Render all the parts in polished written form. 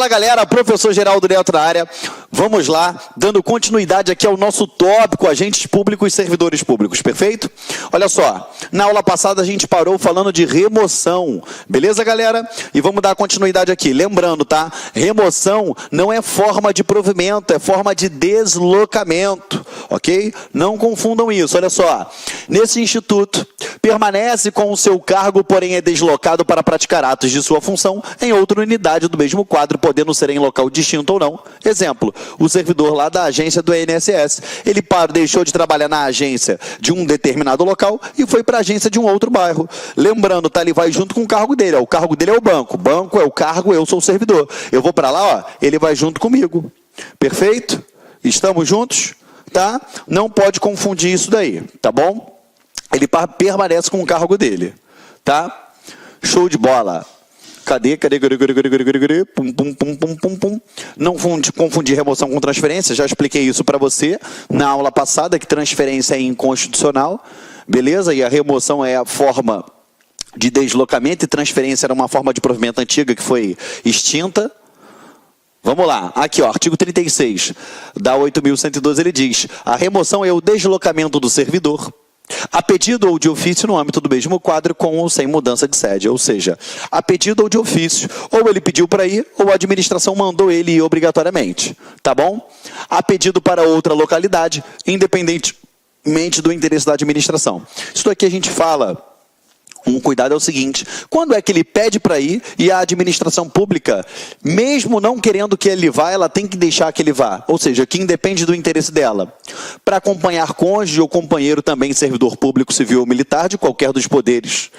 Fala galera, professor Geraldo Neto na área. Vamos lá, dando continuidade aqui ao nosso tópico, agentes públicos e servidores públicos, perfeito? Olha só, na aula passada a gente parou falando de remoção, beleza galera? E vamos dar continuidade aqui, lembrando, tá? Remoção não é forma de provimento, é forma de deslocamento, ok? Não confundam isso, olha só. Nesse instituto, permanece com o seu cargo, porém é deslocado para praticar atos de sua função em outra unidade do mesmo quadro, podendo ser em local distinto ou não. Exemplo, o servidor lá da agência do INSS, ele deixou de trabalhar na agência de um determinado local e foi para a agência de um outro bairro. Lembrando, tá? Ele vai junto com o cargo dele, ó. O cargo dele é o banco é o cargo, eu sou o servidor. Eu vou para lá, ó, ele vai junto comigo. Perfeito? Estamos juntos? Tá? Não pode confundir isso daí, tá bom? Ele permanece com o cargo dele, tá? Show de bola. Cadê? Pum, pum, pum, pum, pum, pum. Não confundir remoção com transferência, já expliquei isso para você na aula passada, que transferência é inconstitucional, beleza? E a remoção é a forma de deslocamento e transferência era uma forma de provimento antiga que foi extinta. Vamos lá, aqui ó, artigo 36 da 8.112, ele diz: a remoção é o deslocamento do servidor a pedido ou de ofício no âmbito do mesmo quadro com ou sem mudança de sede, ou seja, a pedido ou de ofício, ou ele pediu para ir, ou a administração mandou ele ir obrigatoriamente, tá bom? A pedido para outra localidade, independentemente do interesse da administração. Isso aqui a gente fala, um cuidado é o seguinte: quando é que ele pede para ir e a administração pública, mesmo não querendo que ele vá, ela tem que deixar que ele vá, ou seja, que independe do interesse dela, para acompanhar cônjuge ou companheiro também servidor público, civil ou militar de qualquer dos poderes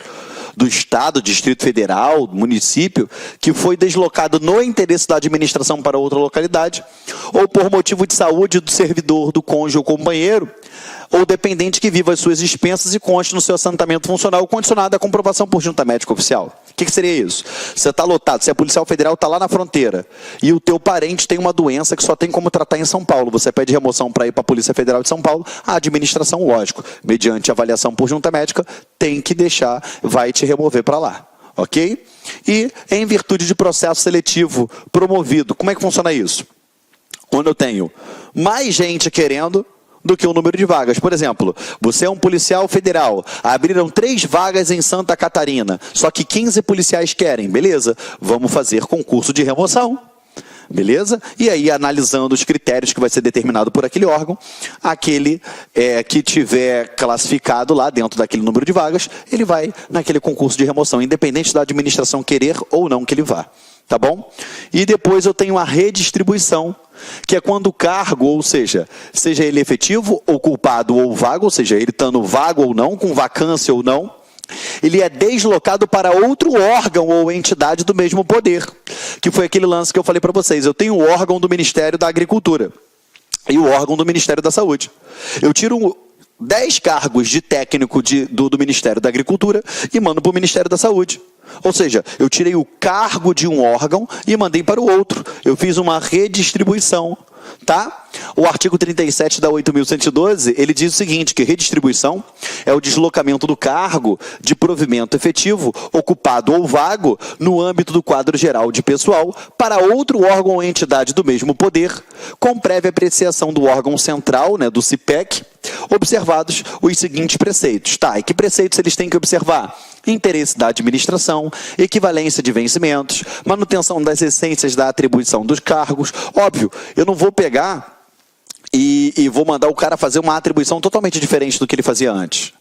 do Estado, Distrito Federal, município, que foi deslocado no interesse da administração para outra localidade, ou por motivo de saúde do servidor, do cônjuge ou companheiro, ou dependente que viva as suas expensas e conste no seu assentamento funcional condicionado à comprovação por junta médica oficial. O que seria isso? Você está lotado, você é policial federal, está lá na fronteira, e o teu parente tem uma doença que só tem como tratar em São Paulo. Você pede remoção para ir para a Polícia Federal de São Paulo, a administração, lógico, mediante avaliação por junta médica, tem que deixar, vai te remover para lá. Ok? E em virtude de processo seletivo promovido, como é que funciona isso? Quando eu tenho mais gente querendo do que o número de vagas. Por exemplo, você é um policial federal, abriram 3 vagas em Santa Catarina, só que 15 policiais querem, beleza? Vamos fazer concurso de remoção, beleza? E aí, analisando os critérios que vai ser determinado por aquele órgão, aquele que tiver classificado lá dentro daquele número de vagas, ele vai naquele concurso de remoção, independente da administração querer ou não que ele vá. Tá bom? E depois eu tenho a redistribuição, que é quando o cargo, ou seja ele efetivo, ou culpado ou vago, ou seja, ele estando vago ou não, com vacância ou não, ele é deslocado para outro órgão ou entidade do mesmo poder, que foi aquele lance que eu falei para vocês. Eu tenho o órgão do Ministério da Agricultura e o órgão do Ministério da Saúde. Eu tiro 10 cargos de técnico do Ministério da Agricultura e mando para o Ministério da Saúde. Ou seja, eu tirei o cargo de um órgão e mandei para o outro. Eu fiz uma redistribuição, tá? O artigo 37 da 8.112, ele diz o seguinte, que redistribuição é o deslocamento do cargo de provimento efetivo, ocupado ou vago, no âmbito do quadro geral de pessoal, para outro órgão ou entidade do mesmo poder, com prévia apreciação do órgão central, né, do CIPEC, observados os seguintes preceitos. Tá, e que preceitos eles têm que observar? Interesse da administração, equivalência de vencimentos, manutenção das essências da atribuição dos cargos. Óbvio, eu não vou pegar e vou mandar o cara fazer uma atribuição totalmente diferente do que ele fazia antes.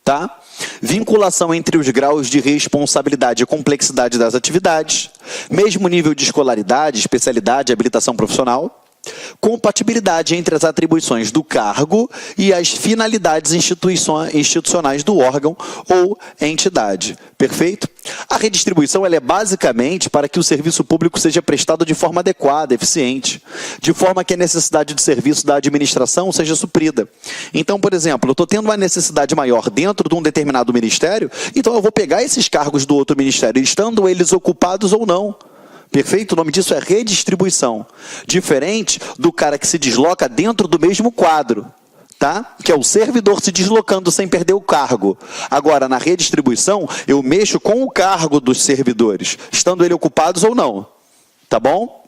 Tá? Vinculação entre os graus de responsabilidade e complexidade das atividades, mesmo nível de escolaridade, especialidade e habilitação profissional, compatibilidade entre as atribuições do cargo e as finalidades institucionais do órgão ou entidade. Perfeito? A redistribuição ela é basicamente para que o serviço público seja prestado de forma adequada, eficiente, de forma que a necessidade de serviço da administração seja suprida. Então, por exemplo, eu estou tendo uma necessidade maior dentro de um determinado ministério, então eu vou pegar esses cargos do outro ministério, estando eles ocupados ou não. Perfeito? O nome disso é redistribuição. Diferente do cara que se desloca dentro do mesmo quadro, tá? Que é o servidor se deslocando sem perder o cargo. Agora, na redistribuição, eu mexo com o cargo dos servidores, estando eles ocupados ou não. Tá bom?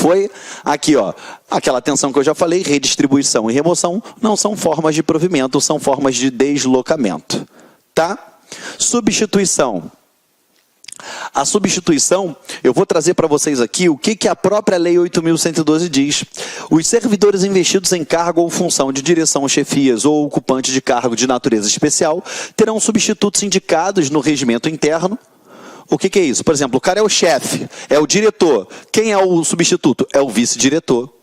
foi? Aqui, ó, aquela tensão que eu já falei, redistribuição e remoção, não são formas de provimento, são formas de deslocamento, tá? Substituição. A substituição, eu vou trazer para vocês aqui o que a própria Lei 8.112 diz. Os servidores investidos em cargo ou função de direção, chefias ou ocupante de cargo de natureza especial terão substitutos indicados no regimento interno. O que é isso? Por exemplo, o cara é o chefe, é o diretor. Quem é o substituto? É o vice-diretor,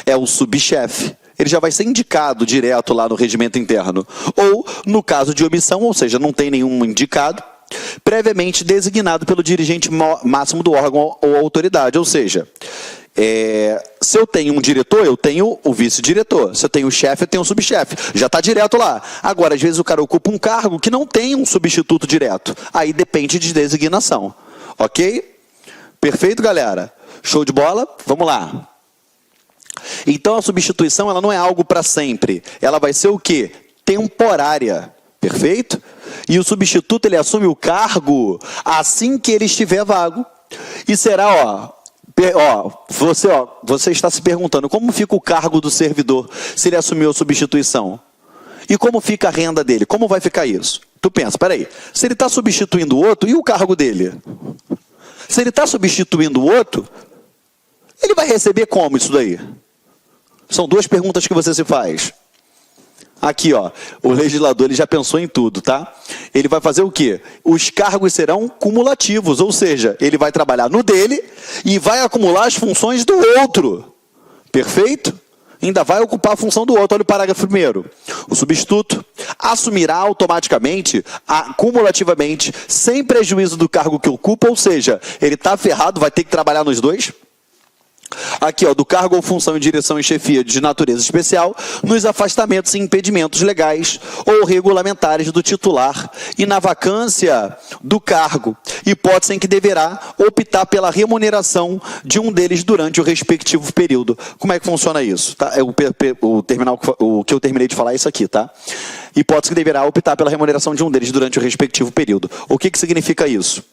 é o subchefe. Ele já vai ser indicado direto lá no regimento interno. Ou, no caso de omissão, ou seja, não tem nenhum indicado, previamente designado pelo dirigente máximo do órgão ou autoridade. Ou seja, se eu tenho um diretor, eu tenho o vice-diretor. Se eu tenho o chefe, eu tenho o subchefe. Já está direto lá. Agora, às vezes o cara ocupa um cargo que não tem um substituto direto. Aí depende de designação. Ok? Perfeito, galera? Show de bola? Vamos lá. Então, a substituição ela não é algo para sempre. Ela vai ser o quê? Temporária. Perfeito? E o substituto ele assume o cargo assim que ele estiver vago. E será, você está se perguntando como fica o cargo do servidor se ele assumiu a substituição? E como fica a renda dele? Como vai ficar isso? Tu pensa, peraí, se ele está substituindo o outro, e o cargo dele? Se ele está substituindo o outro, ele vai receber como isso daí? São duas perguntas que você se faz. Aqui, ó, o legislador ele já pensou em tudo, tá? Ele vai fazer o quê? Os cargos serão cumulativos, ou seja, ele vai trabalhar no dele e vai acumular as funções do outro. Perfeito? Ainda vai ocupar a função do outro. Olha o parágrafo 1º. O substituto assumirá automaticamente, cumulativamente, sem prejuízo do cargo que ocupa, ou seja, ele está ferrado, vai ter que trabalhar nos dois. Aqui, ó, do cargo ou função em direção e chefia de natureza especial, nos afastamentos e impedimentos legais ou regulamentares do titular e na vacância do cargo, hipótese em que deverá optar pela remuneração de um deles durante o respectivo período. Como é que funciona isso? Tá? O que eu terminei de falar é isso aqui, tá? Hipótese que deverá optar pela remuneração de um deles durante o respectivo período. O que significa isso?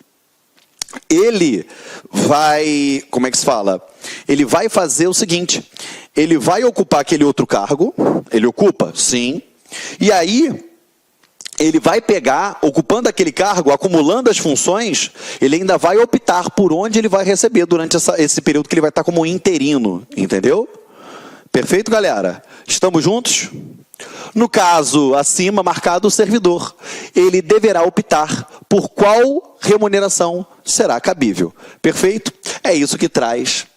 Ele vai, como é que se fala? Ele vai fazer o seguinte, ele vai ocupar aquele outro cargo, ele ocupa, sim, e aí ele vai pegar, ocupando aquele cargo, acumulando as funções, ele ainda vai optar por onde ele vai receber durante esse período que ele vai estar como interino, entendeu? Perfeito, galera? Estamos juntos? No caso acima marcado, o servidor, ele deverá optar por qual remuneração será cabível. Perfeito? É isso que traz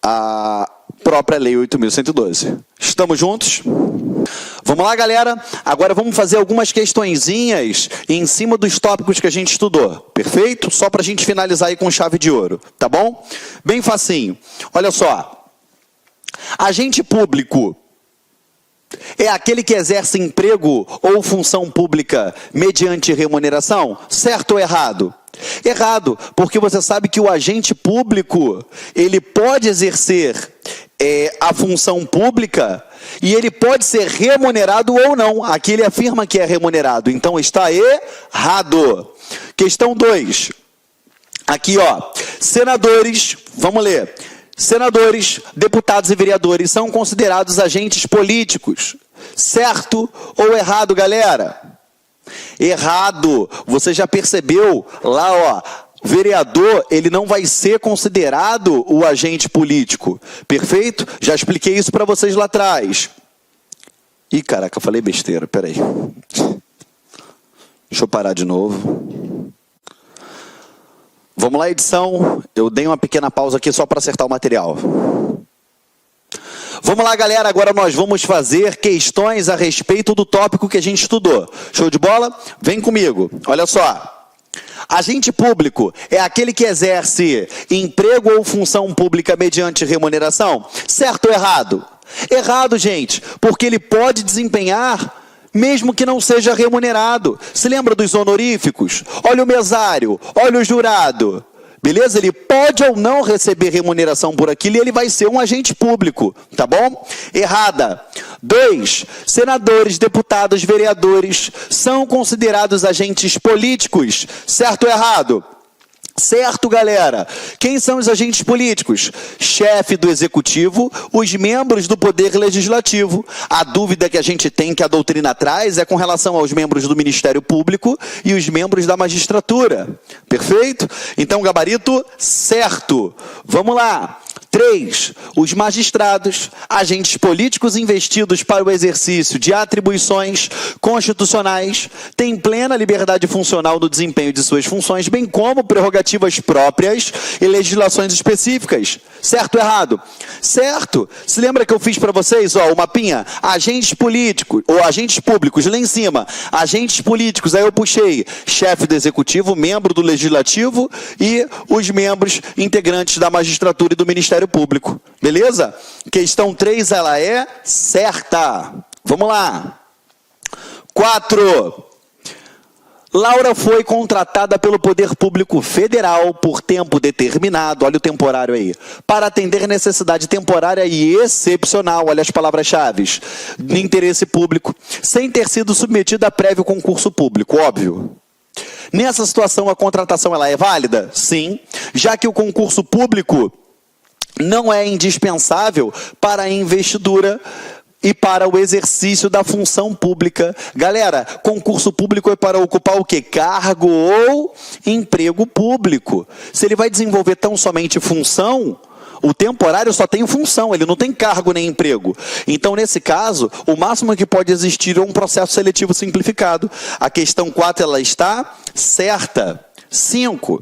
a própria Lei 8.112. Estamos juntos? Vamos lá, galera? Agora vamos fazer algumas questõezinhas em cima dos tópicos que a gente estudou. Perfeito? Só para a gente finalizar aí com chave de ouro. Tá bom? Bem facinho. Olha só. Agente público é aquele que exerce emprego ou função pública mediante remuneração? Certo ou errado? Errado, porque você sabe que o agente público, ele pode exercer a função pública e ele pode ser remunerado ou não. Aqui ele afirma que é remunerado, então está errado. Questão 2. Aqui, ó, senadores, vamos ler. Senadores, deputados e vereadores são considerados agentes políticos. Certo ou errado, galera? Errado. Você já percebeu lá, ó, vereador, ele não vai ser considerado o agente político. Perfeito? Já expliquei isso para vocês lá atrás. Ih, caraca, eu falei besteira, peraí. Deixa eu parar de novo. Vamos lá, edição. Eu dei uma pequena pausa aqui só para acertar o material. Vamos lá, galera. Agora nós vamos fazer questões a respeito do tópico que a gente estudou. Show de bola? Vem comigo. Olha só. Agente público é aquele que exerce emprego ou função pública mediante remuneração? Certo ou errado? Errado, gente, porque ele pode desempenhar mesmo que não seja remunerado. Se lembra dos honoríficos? Olha o mesário, olha o jurado. Beleza? Ele pode ou não receber remuneração por aquilo e ele vai ser um agente público, tá bom? Errada. 2. Senadores, deputados, vereadores são considerados agentes políticos. Certo ou errado? Certo, galera? Quem são os agentes políticos? Chefe do executivo, os membros do poder legislativo. A dúvida que a gente tem, que a doutrina traz, é com relação aos membros do Ministério Público e os membros da magistratura. Perfeito? Então, gabarito certo. Vamos lá. 3. Os magistrados, agentes políticos investidos para o exercício de atribuições constitucionais, têm plena liberdade funcional no desempenho de suas funções, bem como prerrogativas próprias e legislações específicas. Certo ou errado? Certo. Se lembra que eu fiz para vocês, ó, o mapinha? Agentes políticos, ou agentes públicos, lá em cima. Agentes políticos, aí eu puxei chefe do executivo, membro do legislativo e os membros integrantes da magistratura e do Ministério Público. Beleza? Questão 3, ela é certa. Vamos lá. 4. Laura foi contratada pelo Poder Público Federal por tempo determinado, olha o temporário aí, para atender necessidade temporária e excepcional, olha as palavras-chave, de interesse público, sem ter sido submetida a prévio concurso público, óbvio. Nessa situação, a contratação ela é válida? Sim, já que o concurso público não é indispensável para a investidura e para o exercício da função pública. Galera, concurso público é para ocupar o quê? Cargo ou emprego público. Se ele vai desenvolver tão somente função, o temporário só tem função, ele não tem cargo nem emprego. Então, nesse caso, o máximo que pode existir é um processo seletivo simplificado. A questão 4, ela está certa. 5.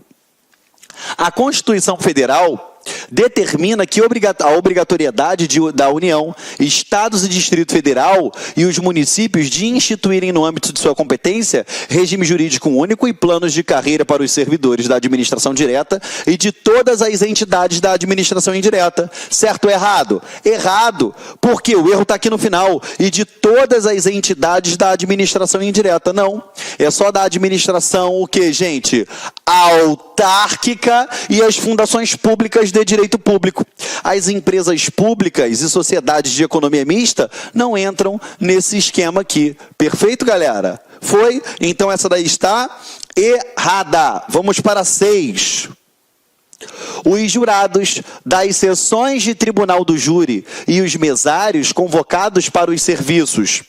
A Constituição Federal determina que a obrigatoriedade da União, Estados e Distrito Federal e os municípios de instituírem no âmbito de sua competência regime jurídico único e planos de carreira para os servidores da administração direta e de todas as entidades da administração indireta. Certo ou errado? Errado, porque o erro está aqui no final. E de todas as entidades da administração indireta. Não. É só da administração o quê, gente? Autárquica e as fundações públicas de direito público. As empresas públicas e sociedades de economia mista não entram nesse esquema aqui. Perfeito, galera? Foi? Então essa daí está errada. Vamos para 6. Os jurados das sessões de tribunal do júri e os mesários convocados para os serviços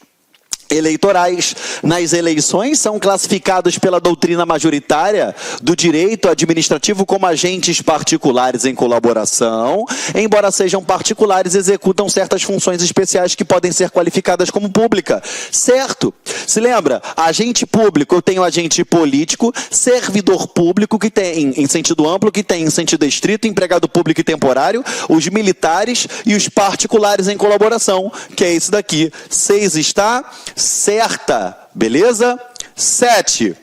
eleitorais nas eleições são classificados pela doutrina majoritária do direito administrativo como agentes particulares em colaboração, embora sejam particulares, executam certas funções especiais que podem ser qualificadas como pública. Certo? Se lembra? Agente público, eu tenho agente político, servidor público, que tem em sentido amplo, que tem em sentido estrito, empregado público e temporário, os militares e os particulares em colaboração, que é esse daqui. 6 está certa, beleza? 7.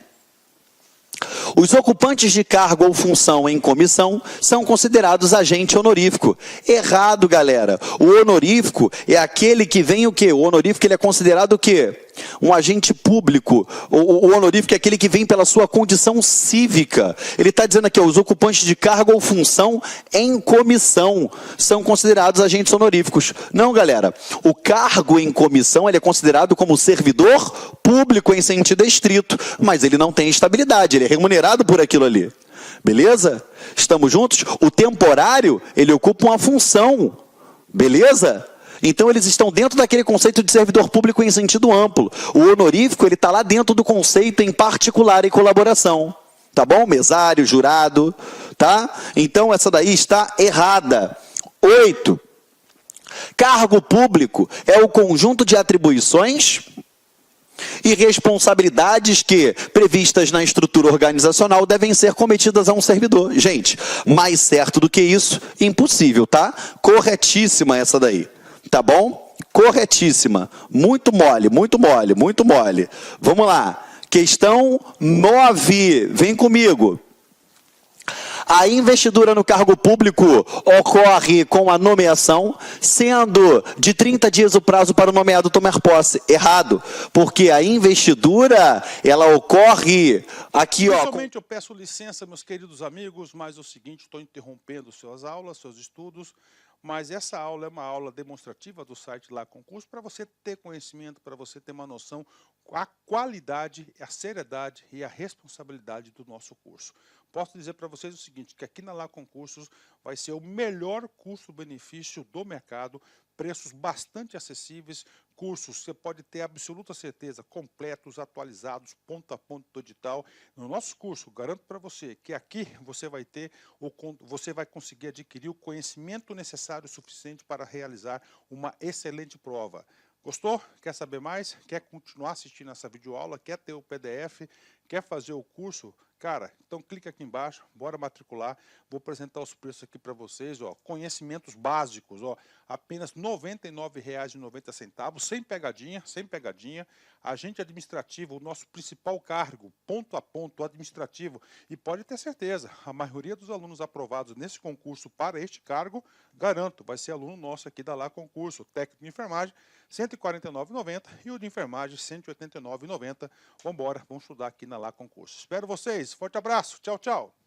Os ocupantes de cargo ou função em comissão são considerados agente honorífico. Errado, galera. O honorífico é aquele que vem o quê? O honorífico ele é considerado o quê? Um agente público. O honorífico é aquele que vem pela sua condição cívica. Ele está dizendo aqui, ó, os ocupantes de cargo ou função em comissão são considerados agentes honoríficos. Não, galera. O cargo em comissão ele é considerado como servidor público em sentido estrito, mas ele não tem estabilidade, ele é remunerado por aquilo ali. Beleza? Estamos juntos? O temporário, ele ocupa uma função. Beleza? Então, eles estão dentro daquele conceito de servidor público em sentido amplo. O honorífico, ele está lá dentro do conceito em particular e colaboração. Tá bom? Mesário, jurado, tá? Então, essa daí está errada. 8. Cargo público é o conjunto de atribuições e responsabilidades que, previstas na estrutura organizacional, devem ser cometidas a um servidor. Gente, mais certo do que isso, impossível, tá? Corretíssima essa daí. Tá bom? Corretíssima. Muito mole, muito mole, muito mole. Vamos lá. Questão 9. Vem comigo. A investidura no cargo público ocorre com a nomeação, sendo de 30 dias o prazo para o nomeado tomar posse. Errado, porque a investidura, ela ocorre aqui, ó. Inicialmente eu peço licença, meus queridos amigos, mas é o seguinte, estou interrompendo suas aulas, seus estudos, mas essa aula é uma aula demonstrativa do site Lá Concurso, para você ter conhecimento, para você ter uma noção, a qualidade, a seriedade e a responsabilidade do nosso curso. posso dizer para vocês o seguinte, que aqui na Lá Concursos vai ser o melhor custo-benefício do mercado, preços bastante acessíveis, cursos, você pode ter absoluta certeza, completos, atualizados, ponto a ponto do edital. No nosso curso, garanto para você que aqui você vai conseguir adquirir o conhecimento necessário suficiente para realizar uma excelente prova. Gostou? Quer saber mais? Quer continuar assistindo essa videoaula? Quer ter o PDF? Quer fazer o curso? Cara, então clica aqui embaixo, bora matricular. Vou apresentar os preços aqui para vocês, ó. Conhecimentos básicos, ó, apenas R$ 99,90, sem pegadinha, sem pegadinha. Agente administrativo, o nosso principal cargo, ponto a ponto administrativo. E pode ter certeza, a maioria dos alunos aprovados nesse concurso para este cargo, garanto, vai ser aluno nosso aqui da Lá Concurso. Técnico de enfermagem, R$ 149,90 e o de enfermagem, R$ 189,90. Vamos embora, vamos estudar aqui na Lá Concurso. Espero vocês. Forte abraço. Tchau, tchau.